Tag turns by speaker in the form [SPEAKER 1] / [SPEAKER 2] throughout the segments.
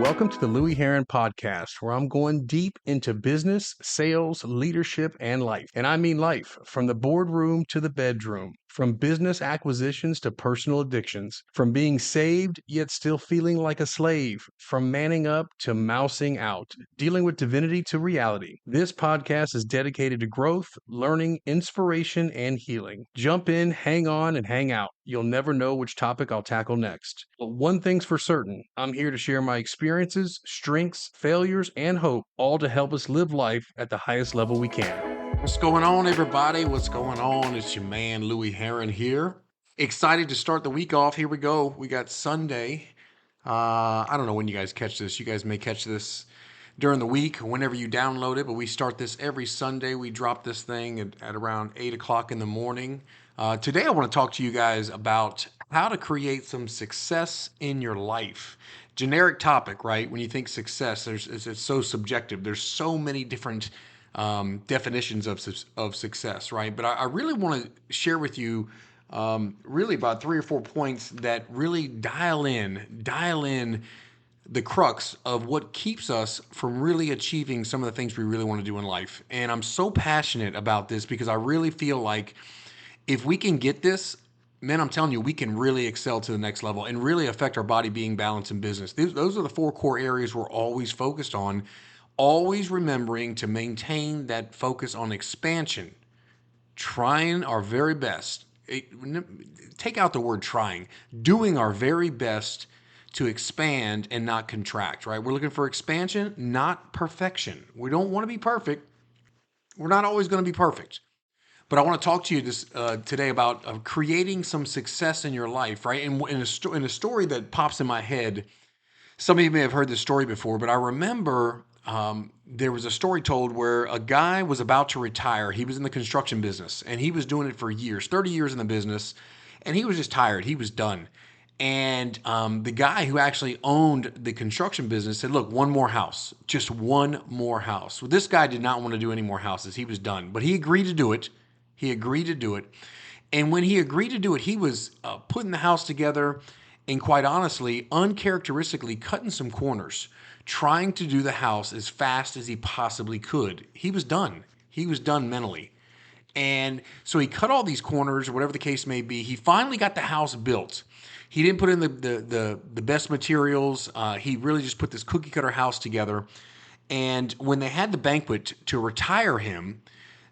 [SPEAKER 1] Welcome to the Louie Herron Podcast, where I'm going deep into business, sales, leadership, and life. And I mean life, from the boardroom to the bedroom, from business acquisitions to personal addictions, from being saved yet still feeling like a slave, from manning up to mousing out, dealing with divinity to reality. This podcast is dedicated to growth, learning, inspiration, and healing. Jump in, hang on, and hang out. You'll never know which topic I'll tackle next. But one thing's for certain, I'm here to share my experiences, strengths, failures, and hope, all to help us live life at the highest level we can.
[SPEAKER 2] What's going on, everybody? What's going on? It's your man, Louie Herron here. Excited to start the week off. Here we go. We got Sunday. I don't know when you guys catch this. You guys may catch this during the week, whenever you download it, but we start this every Sunday. We drop this thing at around 8 o'clock in the morning. Today, I want to talk to you guys about how to create some success in your life. Generic topic, right? When you think success, it's so subjective. There's so many different definitions of success, right? But I really want to share with you really about 3 or 4 points that really dial in the crux of what keeps us from really achieving some of the things we really want to do in life. And I'm so passionate about this because I really feel like if we can get this, man, I'm telling you, we can really excel to the next level and really affect our body, being, balance, and business. Those are the 4 core areas we're always focused on, always remembering to maintain that focus on expansion, trying our very best. Take out the word trying, doing our very best to expand and not contract, right? We're looking for expansion, not perfection. We don't want to be perfect. We're not always going to be perfect. But I want to talk to you today about creating some success in your life, right? And in a story that pops in my head, some of you may have heard this story before, but I remember there was a story told where a guy was about to retire. He was in the construction business, and he was doing it for years, 30 years in the business, and he was just tired. He was done. And the guy who actually owned the construction business said, look, one more house, just one more house. Well, this guy did not want to do any more houses. He was done, but he agreed to do it. And when he agreed to do it, he was putting the house together and, quite honestly, uncharacteristically cutting some corners, trying to do the house as fast as he possibly could. He was done. He was done mentally. And so he cut all these corners, or whatever the case may be. He finally got the house built. He didn't put in the best materials. He really just put this cookie cutter house together. And when they had the banquet to retire him,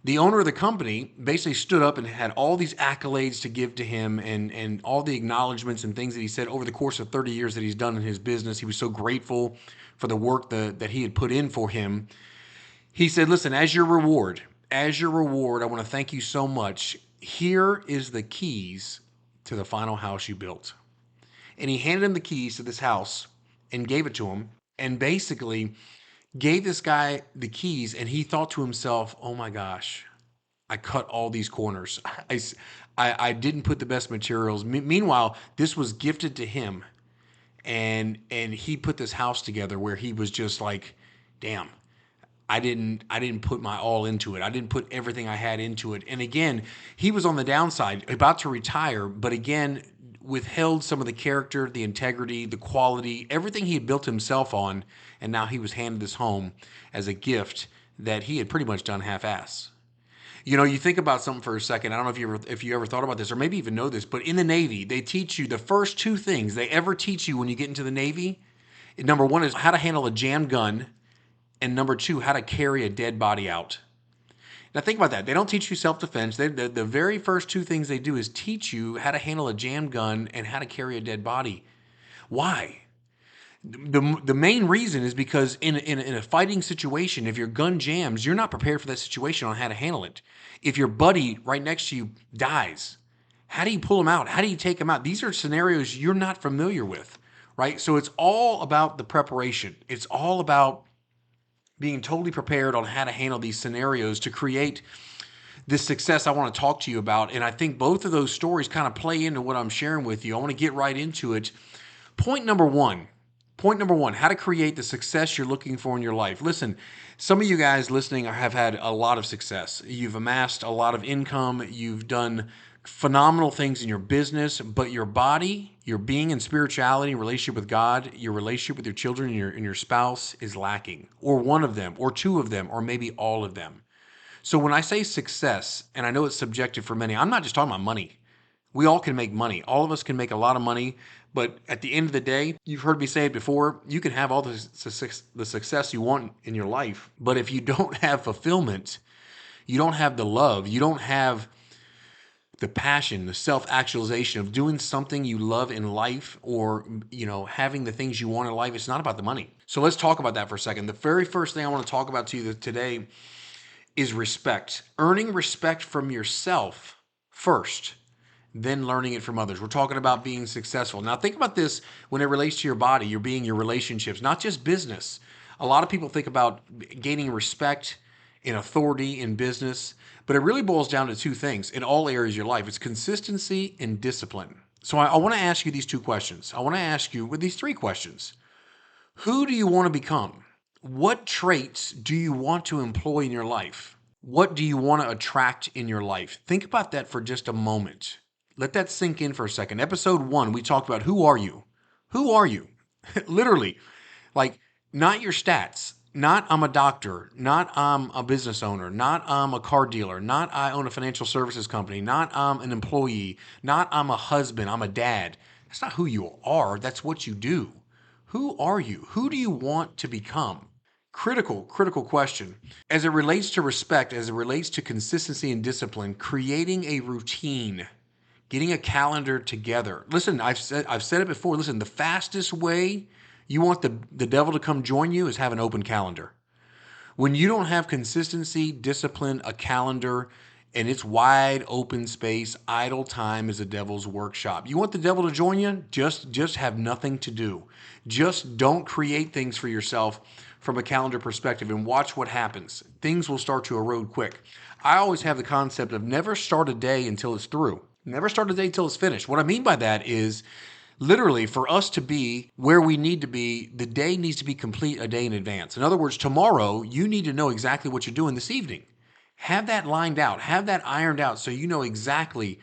[SPEAKER 2] the owner of the company basically stood up and had all these accolades to give to him, and all the acknowledgments and things that he said over the course of 30 years that he's done in his business. He was so grateful for the work that he had put in for him. He said, listen, as your reward, I want to thank you so much. Here is the keys to the final house you built. And he handed him the keys to this house and gave it to him, and basically gave this guy the keys, and he thought to himself, oh my gosh, I cut all these corners. I didn't put the best materials. Meanwhile, this was gifted to him, and he put this house together where he was just like, damn, I didn't put my all into it. I didn't put everything I had into it. And again, he was on the downside, about to retire, but again, withheld some of the character, the integrity, the quality, everything he had built himself on, and now he was handed this home as a gift that he had pretty much done half-ass. You know, you think about something for a second. I don't know if you ever thought about this, or maybe even know this, but in the Navy, they teach you the first 2 things they ever teach you when you get into the Navy. Number 1 is how to handle a jammed gun, and number 2, how to carry a dead body out. Now think about that. They don't teach you self-defense. The very first 2 things they do is teach you how to handle a jammed gun and how to carry a dead body. Why? The main reason is because in a fighting situation, if your gun jams, you're not prepared for that situation on how to handle it. If your buddy right next to you dies, how do you pull him out? How do you take him out? These are scenarios you're not familiar with, right? So it's all about the preparation. It's all about being totally prepared on how to handle these scenarios to create this success I want to talk to you about. And I think both of those stories kind of play into what I'm sharing with you. I want to get right into it. Point number one, how to create the success you're looking for in your life. Listen, some of you guys listening have had a lot of success. You've amassed a lot of income. You've done phenomenal things in your business, but your body, your being and spirituality, relationship with God, your relationship with your children and your spouse is lacking, or one of them, or two of them, or maybe all of them. So when I say success, and I know it's subjective for many, I'm not just talking about money. We all can make money. All of us can make a lot of money. But at the end of the day, you've heard me say it before, you can have all the success you want in your life. But if you don't have fulfillment, you don't have the love, you don't have the passion, the self-actualization of doing something you love in life, or having the things you want in life, it's not about the money. So let's talk about that for a second. The very first thing I want to talk about to you today is respect. Earning respect from yourself first, then learning it from others. We're talking about being successful. Now think about this when it relates to your body, your being, your relationships, not just business. A lot of people think about gaining respect and authority in business, but it really boils down to two things in all areas of your life. It's consistency and discipline. So I want to ask you these two questions. I want to ask you with these three questions. Who do you want to become? What traits do you want to employ in your life? What do you want to attract in your life? Think about that for just a moment. Let that sink in for a second. Episode 1, we talked about who are you? Who are you? Literally, like not your stats, not I'm a doctor, not I'm a business owner, not I'm a car dealer, not I own a financial services company, not I'm an employee, not I'm a husband, I'm a dad. That's not who you are. That's what you do. Who are you? Who do you want to become? Critical question. As it relates to respect, as it relates to consistency and discipline, creating a routine, getting a calendar together. Listen, I've said it before. Listen, the fastest way you want the devil to come join you is have an open calendar. When you don't have consistency, discipline, a calendar, and it's wide open space, idle time is the devil's workshop. You want the devil to join you? Just have nothing to do. Just don't create things for yourself from a calendar perspective and watch what happens. Things will start to erode quick. I always have the concept of never start a day until it's through. Never start a day until it's finished. What I mean by that is literally, for us to be where we need to be, the day needs to be complete a day in advance. In other words, tomorrow, you need to know exactly what you're doing this evening. Have that lined out, have that ironed out so you know exactly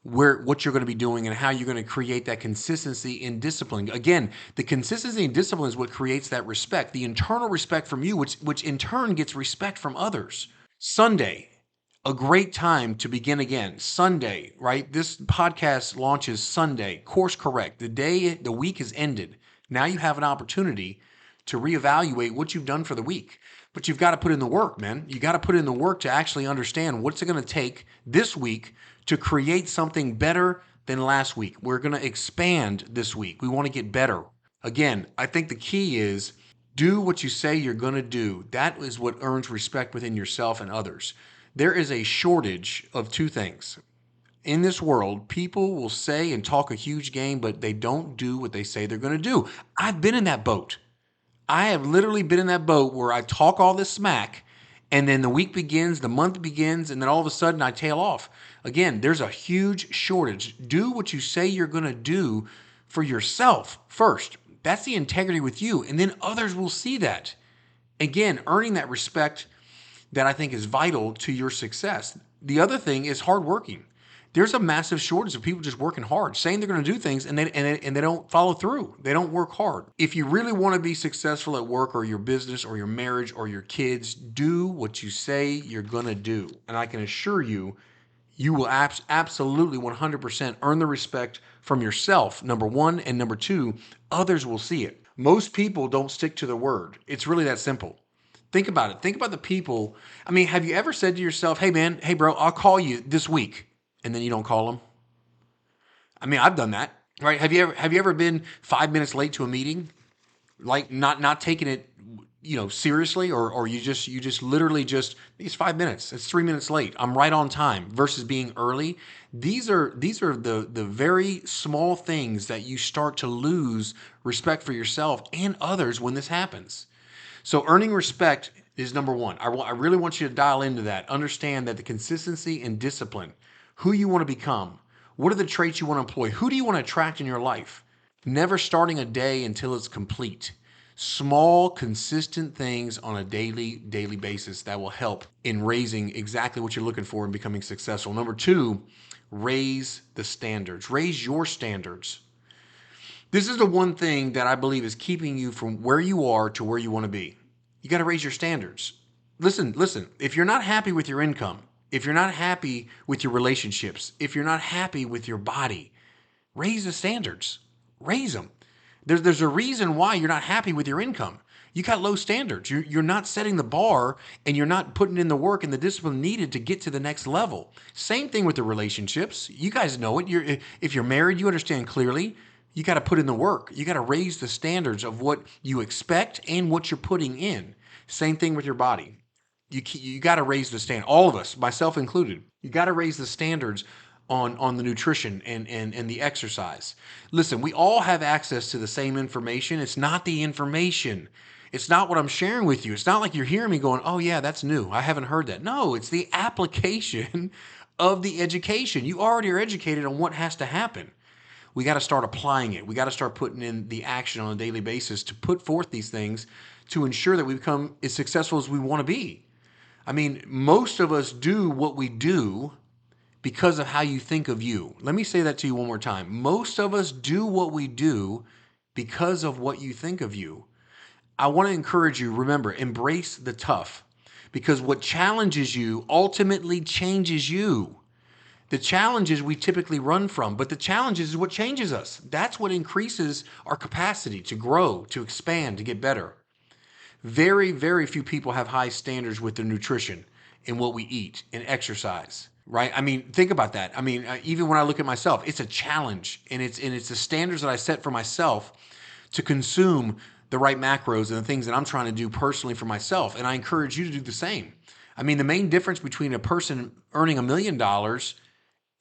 [SPEAKER 2] what you're going to be doing and how you're going to create that consistency and discipline. Again, the consistency and discipline is what creates that respect, the internal respect from you, which in turn gets respect from others. Sunday, a great time to begin again. Sunday, right? This podcast launches Sunday. Course correct. The week has ended. Now you have an opportunity to reevaluate what you've done for the week. But you've got to put in the work, man. You got to put in the work to actually understand what's it going to take this week to create something better than last week. We're going to expand this week. We want to get better. Again, I think the key is do what you say you're going to do. That is what earns respect within yourself and others. There is a shortage of two things. In this world, people will say and talk a huge game, but they don't do what they say they're going to do. I've been in that boat. I have literally been in that boat where I talk all this smack, and then the week begins, the month begins, and then all of a sudden I tail off. Again, there's a huge shortage. Do what you say you're going to do for yourself first. That's the integrity with you, and then others will see that. Again, earning that respect that I think is vital to your success. The other thing is hardworking. There's a massive shortage of people just working hard, saying they're going to do things and they don't follow through. They don't work hard. If you really want to be successful at work or your business or your marriage or your kids, do what you say you're going to do. And I can assure you, you will absolutely 100% earn the respect from yourself, number one, and number two, others will see it. Most people don't stick to their word. It's really that simple. Think about it. Think about the people. I mean, have you ever said to yourself, hey man, hey bro, I'll call you this week, and then you don't call them? I mean, I've done that, right? Have you ever been 5 minutes late to a meeting? Like not taking it, seriously, or you just literally just it's 5 minutes. It's 3 minutes late. I'm right on time versus being early. These are the very small things that you start to lose respect for yourself and others when this happens. So earning respect is number one. I really want you to dial into that. Understand that the consistency and discipline, who you want to become, what are the traits you want to employ, who do you want to attract in your life? Never starting a day until it's complete. Small, consistent things on a daily basis that will help in raising exactly what you're looking for and becoming successful. Number two, raise the standards. Raise your standards. This is the one thing that I believe is keeping you from where you are to where you want to be. You got to raise your standards. Listen. If you're not happy with your income, if you're not happy with your relationships, if you're not happy with your body, raise the standards. Raise them. There's a reason why you're not happy with your income. You got low standards. You're not setting the bar, and you're not putting in the work and the discipline needed to get to the next level. Same thing with the relationships. You guys know it. If you're married, you understand clearly. You got to put in the work. You got to raise the standards of what you expect and what you're putting in. Same thing with your body. You got to raise the standard. All of us, myself included, you got to raise the standards on the nutrition and the exercise. Listen, we all have access to the same information. It's not the information. It's not what I'm sharing with you. It's not like you're hearing me going, oh yeah, that's new. I haven't heard that. No, it's the application of the education. You already are educated on what has to happen. We got to start applying it. We got to start putting in the action on a daily basis to put forth these things to ensure that we become as successful as we want to be. I mean, most of us do what we do because of how you think of you. Let me say that to you one more time. Most of us do what we do because of what you think of you. I want to encourage you, remember, embrace the tough, because what challenges you ultimately changes you. The challenges we typically run from, but the challenges is what changes us. That's what increases our capacity to grow, to expand, to get better. Very, very few people have high standards with their nutrition and what we eat and exercise, right? I mean, think about that. I mean, even when I look at myself, it's a challenge, and it's the standards that I set for myself to consume the right macros and the things that I'm trying to do personally for myself. And I encourage you to do the same. I mean, the main difference between a person earning $1 million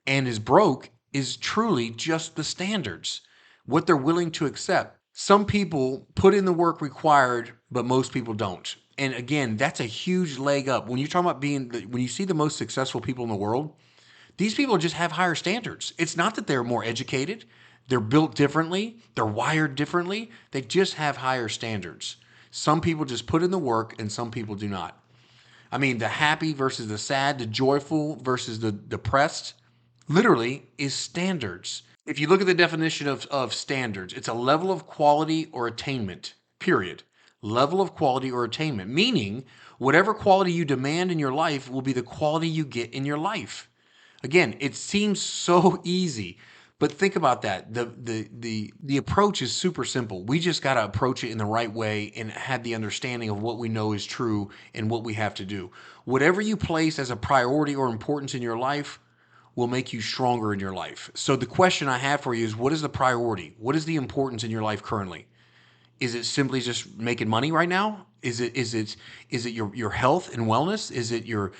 [SPEAKER 2] and is broke is truly just the standards, what they're willing to accept. Some people put in the work required, but most people don't. And again, that's a huge leg up. When you're talking about when you see the most successful people in the world, these people just have higher standards. It's not that they're more educated. They're built differently. They're wired differently. They just have higher standards. Some people just put in the work and some people do not. I mean, the happy versus the sad, the joyful versus the depressed, literally is standards. If you look at the definition of standards, it's a level of quality or attainment, period. Level of quality or attainment, meaning whatever quality you demand in your life will be the quality you get in your life. Again, it seems so easy, but think about that. The approach is super simple. We just got to approach it in the right way and have the understanding of what we know is true and what we have to do. Whatever you place as a priority or importance in your life will make you stronger in your life. So the question I have for you is, what is the priority? What is the importance in your life currently? Is it simply just making money right now? Is it your health and wellness? Is it your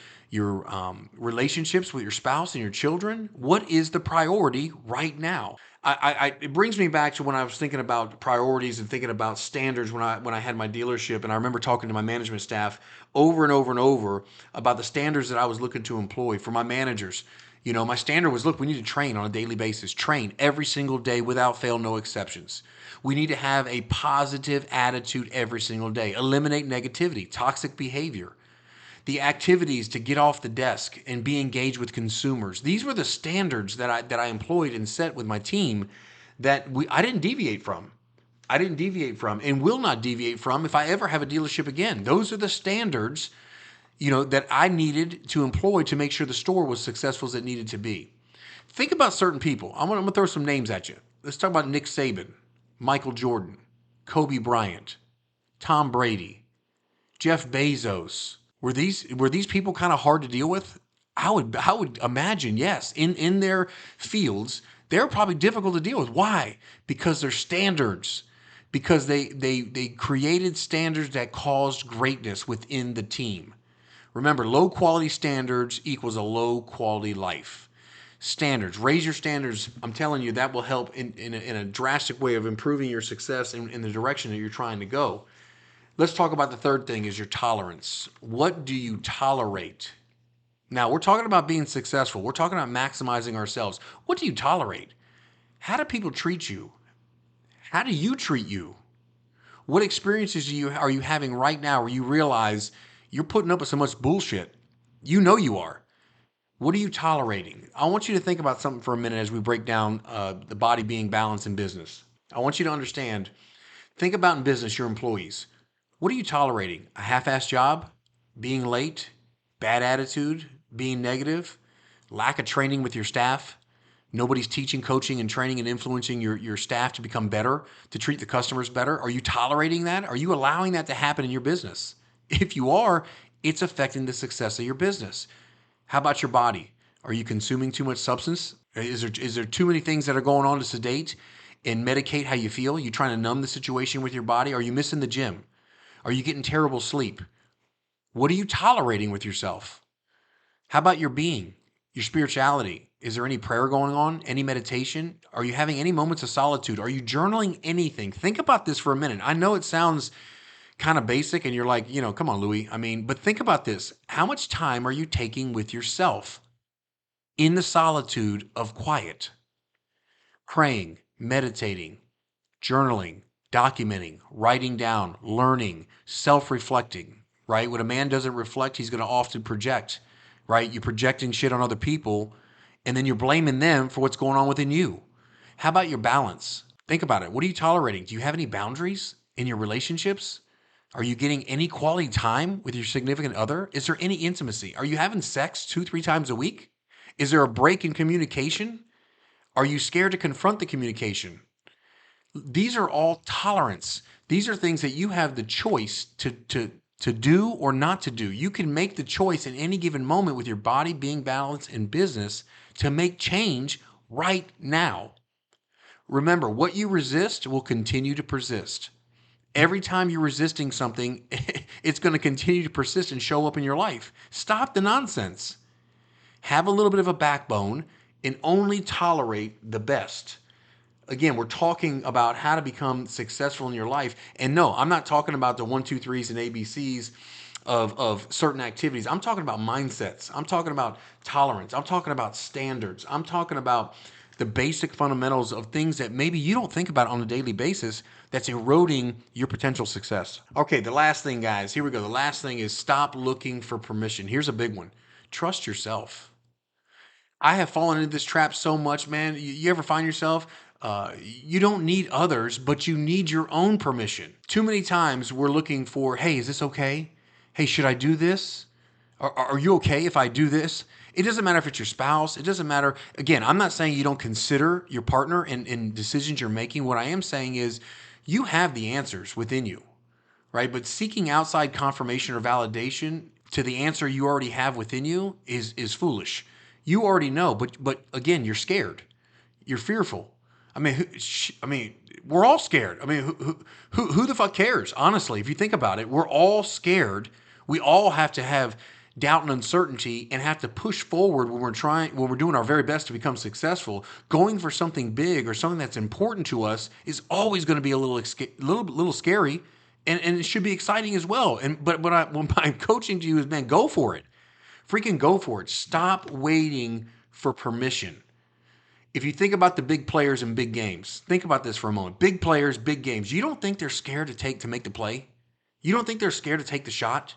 [SPEAKER 2] relationships with your spouse and your children? What is the priority right now? It brings me back to when I was thinking about priorities and thinking about standards when I had my dealership, and I remember talking to my management staff over and over and over about the standards that I was looking to employ for my managers. You know, my standard was, look, we need to train on a daily basis. Train every single day without fail, no exceptions. We need to have a positive attitude every single day. Eliminate negativity, toxic behavior. The activities to get off the desk and be engaged with consumers. These were the standards that I employed and set with my team that I didn't deviate from. I didn't deviate from and will not deviate from if I ever have a dealership again. Those are the standards, that I needed to employ to make sure the store was successful as it needed to be. Think about certain people. I'm gonna throw some names at you. Let's talk about Nick Saban, Michael Jordan, Kobe Bryant, Tom Brady, Jeff Bezos. Were these people kind of hard to deal with? I would imagine, yes. In their fields, they're probably difficult to deal with. Why? Because they're standards. Because they created standards that caused greatness within the team. Remember, low quality standards equals a low quality life. Standards, raise your standards. I'm telling you, that will help in a drastic way of improving your success in the direction that you're trying to go. Let's talk about the third thing is your tolerance. What do you tolerate? Now, we're talking about being successful. We're talking about maximizing ourselves. What do you tolerate? How do people treat you? How do you treat you? What experiences are you having right now where you realize you're putting up with so much bullshit? You know you are. What are you tolerating? I want you to think about something for a minute as we break down the body being balanced in business. I want you to understand, think about in business your employees. What are you tolerating? A half-assed job? Being late? Bad attitude? Being negative? Lack of training with your staff? Nobody's teaching, coaching, and training and influencing your staff to become better, to treat the customers better? Are you tolerating that? Are you allowing that to happen in your business? If you are, it's affecting the success of your business. How about your body? Are you consuming too much substance? Is there too many things that are going on to sedate and medicate how you feel? You trying to numb the situation with your body? Are you missing the gym? Are you getting terrible sleep? What are you tolerating with yourself? How about your being, your spirituality? Is there any prayer going on? Any meditation? Are you having any moments of solitude? Are you journaling anything? Think about this for a minute. I know it sounds kind of basic and you're like, come on, Louie. But think about this. How much time are you taking with yourself in the solitude of quiet? Praying, meditating, journaling, documenting, writing down, learning, self-reflecting, right? When a man doesn't reflect, he's going to often project, right? You're projecting shit on other people and then you're blaming them for what's going on within you. How about your balance? Think about it. What are you tolerating? Do you have any boundaries in your relationships? Are you getting any quality time with your significant other? Is there any intimacy? Are you having sex 2-3 times a week? Is there a break in communication? Are you scared to confront the communication? These are all tolerance. These are things that you have the choice to do or not to do. You can make the choice in any given moment with your body being balanced in business to make change right now. Remember, what you resist will continue to persist. Every time you're resisting something, it's going to continue to persist and show up in your life. Stop the nonsense. Have a little bit of a backbone and only tolerate the best. Again, we're talking about how to become successful in your life. And no, I'm not talking about the 1, 2, 3s and ABCs of certain activities. I'm talking about mindsets. I'm talking about tolerance. I'm talking about standards. I'm talking about the basic fundamentals of things that maybe you don't think about on a daily basis that's eroding your potential success. Okay, the last thing, guys, here we go. The last thing is stop looking for permission. Here's a big one. Trust yourself. I have fallen into this trap so much, man. You ever find yourself, you don't need others, but you need your own permission. Too many times we're looking for, hey, is this okay? Hey, should I do this? Are you okay if I do this? It doesn't matter if it's your spouse. It doesn't matter. Again, I'm not saying you don't consider your partner in decisions you're making. What I am saying is you have the answers within you, right? But seeking outside confirmation or validation to the answer you already have within you is foolish. You already know, but again, you're scared. You're fearful. We're all scared. Who the fuck cares? Honestly, if you think about it, we're all scared. We all have to have doubt and uncertainty and have to push forward when we're doing our very best to become successful. Going for something big or something that's important to us is always going to be a little scary, and it should be exciting as well. But what I'm coaching to you is, man, go for it. Freaking go for it. Stop waiting for permission. If you think about the big players in big games, think about this for a moment. Big players, big games. You don't think they're scared to make the play? You don't think they're scared to take the shot?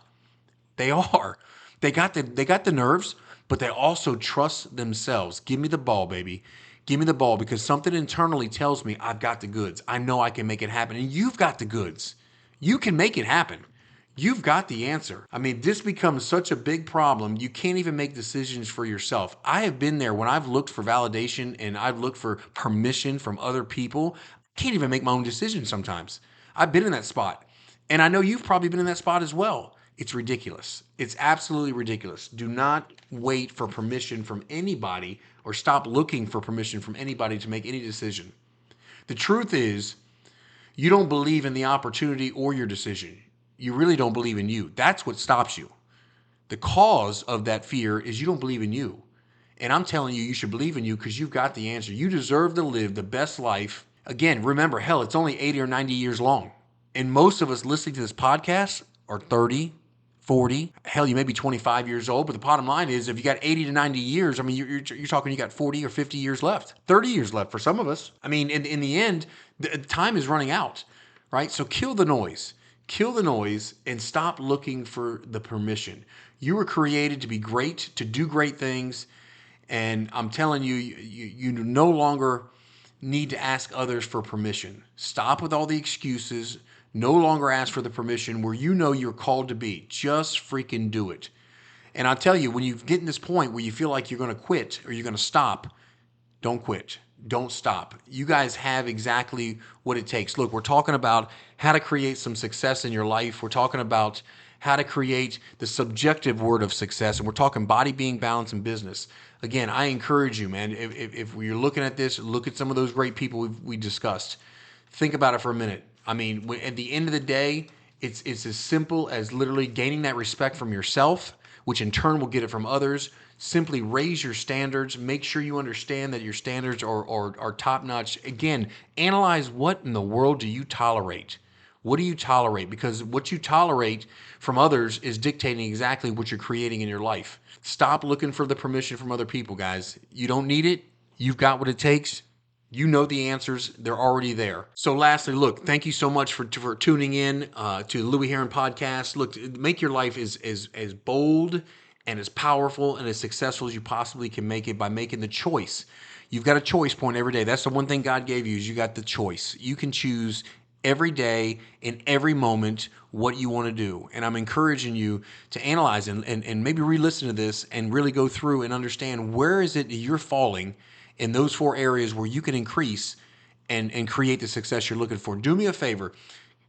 [SPEAKER 2] They are. They got the nerves, but they also trust themselves. Give me the ball, baby. Give me the ball, because something internally tells me I've got the goods. I know I can make it happen. And you've got the goods. You can make it happen. You've got the answer. This becomes such a big problem. You can't even make decisions for yourself. I have been there when I've looked for validation and I've looked for permission from other people. I can't even make my own decisions sometimes. I've been in that spot. And I know you've probably been in that spot as well. It's ridiculous. It's absolutely ridiculous. Do not wait for permission from anybody or stop looking for permission from anybody to make any decision. The truth is, you don't believe in the opportunity or your decision. You really don't believe in you. That's what stops you. The cause of that fear is you don't believe in you. And I'm telling you, you should believe in you because you've got the answer. You deserve to live the best life. Again, remember, hell, it's only 80 or 90 years long. And most of us listening to this podcast are 30, 40. Hell, you may be 25 years old. But the bottom line is, if you got 80 to 90 years, you're talking you got 40 or 50 years left. 30 years left for some of us. In the end, the time is running out. right? So kill the noise. Kill the noise and stop looking for the permission. You were created to be great, to do great things. And I'm telling you, you no longer need to ask others for permission. Stop with all the excuses. No longer ask for the permission where you know you're called to be. Just freaking do it. And I'll tell you, when you get in this point where you feel like you're going to quit or you're going to stop, don't quit. Don't stop. You guys have exactly what it takes. Look, we're talking about how to create some success in your life. We're talking about how to create the subjective word of success. And we're talking body, being, balance, and business. Again, I encourage you, man, if you're looking at this, look at some of those great people we discussed. Think about it for a minute. I mean, at the end of the day, it's as simple as literally gaining that respect from yourself, which in turn will get it from others. Simply raise your standards. Make sure you understand that your standards are top notch. Again, analyze what in the world do you tolerate? What do you tolerate? Because what you tolerate from others is dictating exactly what you're creating in your life. Stop looking for the permission from other people, guys. You don't need it. You've got what it takes. You know the answers. They're already there. So lastly, look, thank you so much for tuning in to the Louie Herron Podcast. Look, make your life as bold and as powerful and as successful as you possibly can make it by making the choice. You've got a choice point every day. That's the one thing God gave you is you got the choice. You can choose every day in every moment what you want to do. And I'm encouraging you to analyze and maybe re-listen to this and really go through and understand where is it that you're falling in those 4 areas where you can increase and create the success you're looking for. Do me a favor.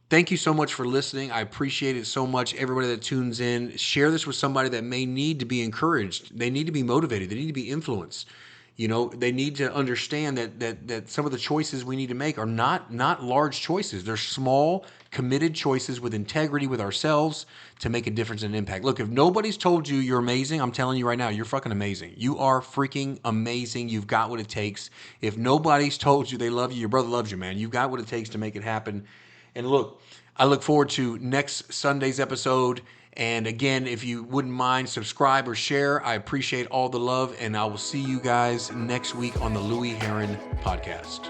[SPEAKER 2] Thank you so much for listening. I appreciate it so much. Everybody that tunes in, share this with somebody that may need to be encouraged. They need to be motivated. They need to be influenced. You know, they need to understand that some of the choices we need to make are not large choices. They're small, committed choices with integrity with ourselves to make a difference and impact. Look, if nobody's told you you're amazing, I'm telling you right now, you're fucking amazing. You are freaking amazing. You've got what it takes. If nobody's told you they love you, your brother loves you, man. You've got what it takes to make it happen. And look, I look forward to next Sunday's episode. And again, if you wouldn't mind, subscribe or share. I appreciate all the love, and I will see you guys next week on the Louie Herron Podcast.